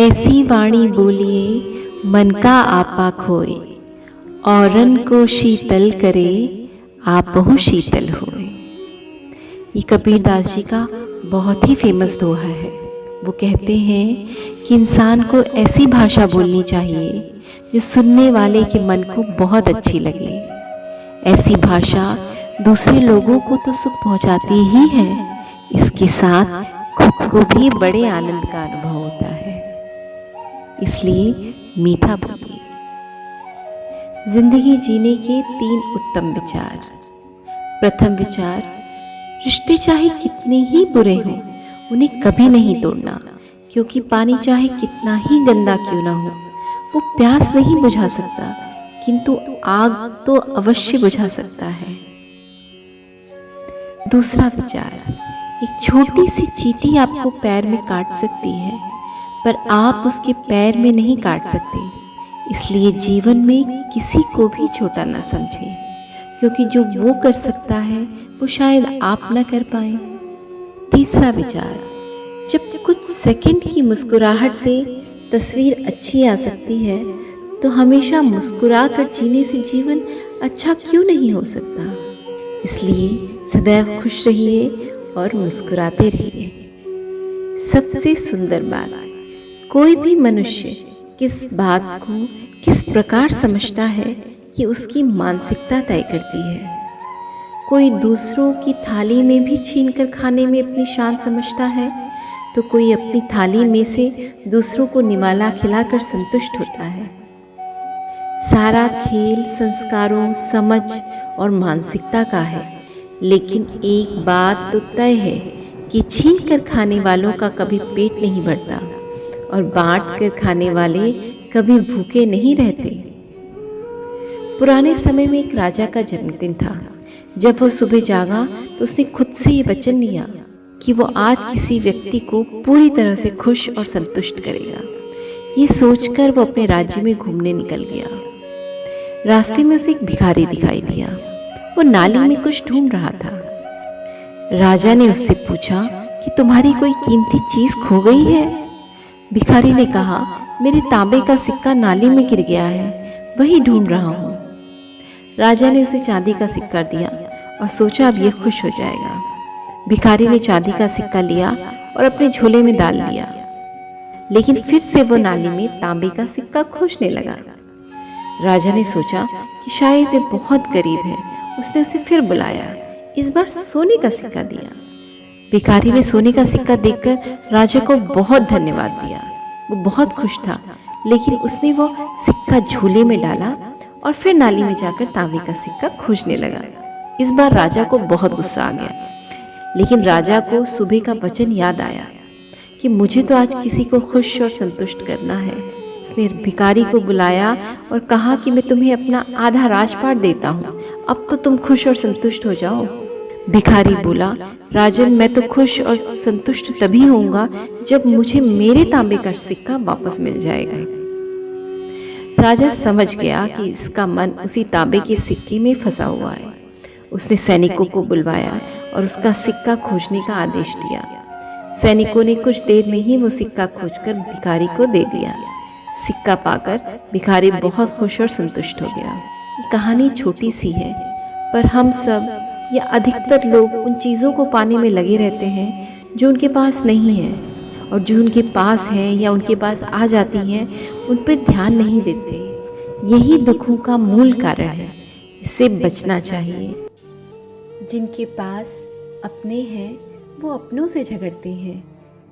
ऐसी वाणी बोलिए मन का आपा खोए, औरन को शीतल करे आपहु शीतल होए। ये कबीरदास जी का बहुत ही फेमस दोहा है। वो कहते हैं कि इंसान को ऐसी भाषा बोलनी चाहिए जो सुनने वाले के मन को बहुत अच्छी लगे। ऐसी भाषा दूसरे लोगों को तो सुख पहुंचाती ही है, इसके साथ खुद को भी बड़े आनंद का अनुभव होता है। इसलिए मीठा बोलिए। जिंदगी जीने के 3 उत्तम विचार। प्रथम विचार, रिश्ते चाहे कितने ही बुरे हों उन्हें कभी नहीं तोड़ना, क्योंकि पानी चाहे कितना ही गंदा क्यों ना हो वो प्यास नहीं बुझा सकता, किंतु आग तो अवश्य बुझा सकता है। दूसरा विचार, एक छोटी सी चींटी आपको पैर में काट सकती है, पर आप उसके पैर में नहीं काट सकते। इसलिए जीवन में किसी को भी छोटा ना समझें, क्योंकि जो वो कर सकता है वो शायद आप ना कर पाए। तीसरा विचार, जब कुछ सेकंड की मुस्कुराहट से तस्वीर अच्छी आ सकती है, तो हमेशा मुस्कुरा कर जीने से जीवन अच्छा क्यों नहीं हो सकता। इसलिए सदैव खुश रहिए और मुस्कुराते रहिए। सबसे सुंदर बात, कोई भी मनुष्य किस बात को किस प्रकार समझता है ये उसकी मानसिकता तय करती है। कोई दूसरों की थाली में भी छीनकर खाने में अपनी शान समझता है, तो कोई अपनी थाली में से दूसरों को निवाला खिलाकर संतुष्ट होता है। सारा खेल संस्कारों, समझ और मानसिकता का है, लेकिन एक बात तो तय है कि छीन कर खाने वालों का कभी पेट नहीं भरता और बांट कर खाने वाले कभी भूखे नहीं रहते। पुराने समय में एक राजा का जन्मदिन था। जब वो सुबह जागा तो उसने खुद से ये वचन लिया कि वो आज किसी व्यक्ति को पूरी तरह से खुश और संतुष्ट करेगा। ये सोचकर वो अपने राज्य में घूमने निकल गया। रास्ते में उसे एक भिखारी दिखाई दिया। वो नाली में कुछ ढूंढ रहा था। राजा ने उससे पूछा कि तुम्हारी कोई कीमती चीज खो गई है? भिखारी ने कहा, मेरे तांबे का सिक्का नाली में गिर गया है, वही ढूंढ रहा हूँ। राजा ने उसे चांदी का सिक्का दिया और सोचा अब ये खुश हो जाएगा। भिखारी ने चांदी का सिक्का लिया और अपने झोले में डाल लिया, लेकिन फिर से वो नाली में तांबे का सिक्का खोजने लगा। राजा ने सोचा कि शायद ये बहुत गरीब है। उसने उसे फिर बुलाया। इस बार सोने का सिक्का दिया। भिखारी ने सोने का सिक्का देखकर राजा को बहुत धन्यवाद दिया। वो बहुत खुश था, लेकिन उसने वो सिक्का झोले में डाला और फिर नाली में जाकर तांबे का सिक्का खोजने लगा। इस बार राजा को बहुत गुस्सा आ गया, लेकिन राजा को सुबह का वचन याद आया कि मुझे तो आज किसी को खुश और संतुष्ट करना है। उसने भिखारी को बुलाया और कहा कि मैं तुम्हें अपना आधा राजपाट देता हूँ, अब तो तुम खुश और संतुष्ट हो जाओ। भिखारी बोला, राजन, मैं तो खुश और संतुष्ट तभी होऊंगा जब मुझे मेरे तांबे का सिक्का वापस मिल जाएगा। राजा समझ गया कि इसका मन उसी तांबे के सिक्के में फंसा हुआ है। उसने सैनिकों को बुलवाया और उसका सिक्का खोजने का आदेश दिया। सैनिकों ने कुछ देर में ही वो सिक्का खोजकर भिखारी को दे दिया। सिक्का पाकर भिखारी बहुत खुश और संतुष्ट हो गया। ये कहानी छोटी सी है, पर हम सब या अधिकतर लोग उन चीज़ों को पाने में लगे रहते हैं जो उनके पास नहीं है, और जो उनके पास हैं या उनके पास आ जाती हैं उन पर ध्यान नहीं देते। यही दुखों का मूल कारण है। इससे बचना चाहिए। जिनके पास अपने हैं वो अपनों से झगड़ते हैं,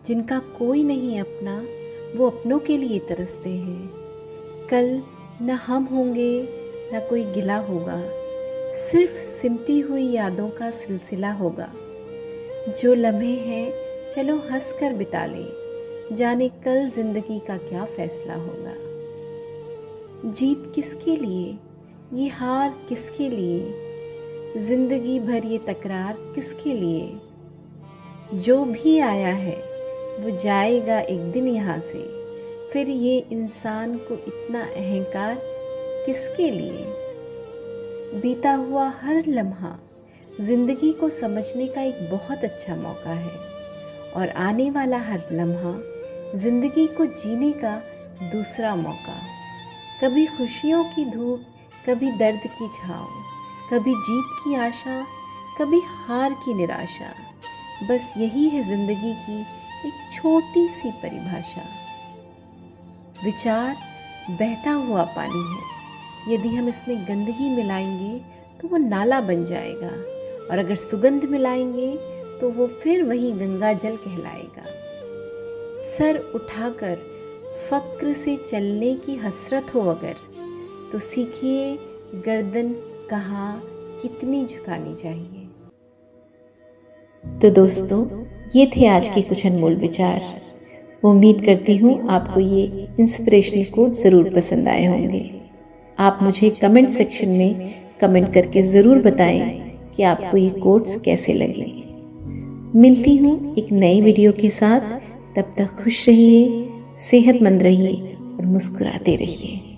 जिनका कोई नहीं अपना वो अपनों के लिए तरसते हैं। कल न हम होंगे न कोई गिला होगा, सिर्फ सिमटी हुई यादों का सिलसिला होगा। जो लम्हे हैं चलो हंस कर बिता लें, जाने कल जिंदगी का क्या फैसला होगा। जीत किसके लिए, ये हार किसके लिए, जिंदगी भर ये तकरार किसके लिए। जो भी आया है वो जाएगा एक दिन यहाँ से, फिर ये इंसान को इतना अहंकार किसके लिए। बीता हुआ हर लम्हा जिंदगी को समझने का एक बहुत अच्छा मौका है, और आने वाला हर लम्हा जिंदगी को जीने का दूसरा मौका। कभी खुशियों की धूप, कभी दर्द की छाँव, कभी जीत की आशा, कभी हार की निराशा। बस यही है जिंदगी की एक छोटी सी परिभाषा। विचार बहता हुआ पानी है, यदि हम इसमें गंदगी मिलाएंगे तो वो नाला बन जाएगा, और अगर सुगंध मिलाएंगे तो वो फिर वही गंगा जल कहलाएगा। सर उठाकर फक्र से चलने की हसरत हो अगर, तो सीखिए गर्दन कहाँ कितनी झुकानी चाहिए। तो दोस्तों, ये थे आज के कुछ अनमोल विचार। उम्मीद करती हूँ आपको ये इंस्पिरेशनल कोट ज़रूर पसंद आए होंगे। आप मुझे कमेंट सेक्शन में कमेंट करके ज़रूर बताएं कि आपको ये कोट्स कैसे लगे। मिलती हूँ एक नई वीडियो के साथ। तब तक खुश रहिए, सेहतमंद रहिए और मुस्कुराते रहिए।